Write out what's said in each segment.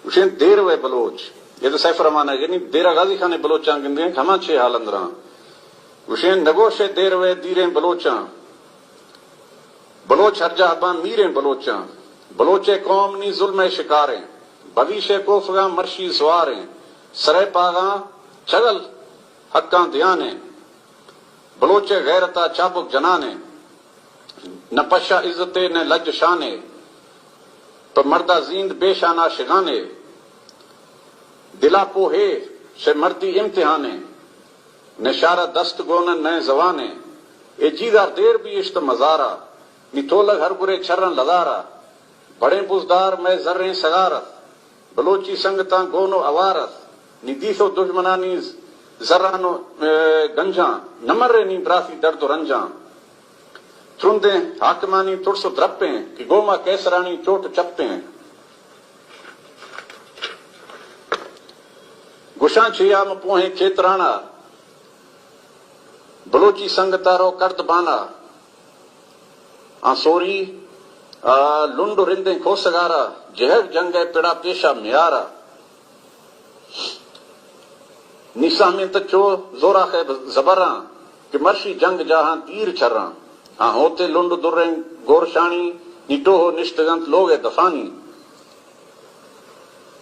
उशें देर वे Bloch ये तो सैफ रमान है नहीं देरा गाजी खाने बलोचा गिंदे खमा छे हाल अंदरा उशें नगोशे देर वे दीरे बलोचा बलोच हरजा अबान मीरे बलोचा बलोचे कौम नी जुल्म शिकारें भविष्य कोफगा मर्शी सवारें सरे पागा चगल हक्का ध्याने बलोचे गैरता चाबुक जनाने न पशा इज्जते न लज शाने तो मर्दा जींद बेशाना शिगाने दिला पोहे से मर्दी इम्तिहाने न शारा दस्त गोन न जवाने ए जीदार देर भी इश्त मजारा नी तोलग हर बुरे छर्रन लदारा बड़े बुजदार मैं जर्रे सगारत बलोची संगता गोनो अवारत नी दीसो दुश्मनानी जर्रानो गंजा नमर्रे नी ब्रासी दर्द रंजा त्रुंदे हाकमानी तुरसो द्रप्पे कि गोमा कैसरानी चोट चप्पे गुशा छियाम पोहे चेतराना बलोची संगतारो कर्द बाना आसोरी लुंड रिंदे खोसगारा जहर जंगे पिड़ा पेशा म्यारा निसा में तचो जोरा खे जबरा कि मर्शी जंग जहां तीर छर्रा हाँ होते लुंड दुर्रे गोरशानी निटो हो निष्ठगंत लोगे दफानी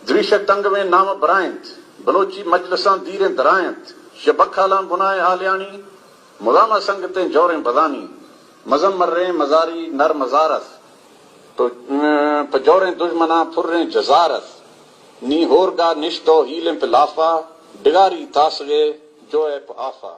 द्रिश तंग में नाम बरायंत बलोची मजलसा दीरे दरायंत शबखाला बुनाए आलियानी मुलामा संगते जोरे बदानी मजम मर्रे मजारी नर मजारस तो पजोरे दुश्मना फुर्रे जजारस नी होरगा निश्तो हीले पे लाफा डिगारी तासगे जो है आफा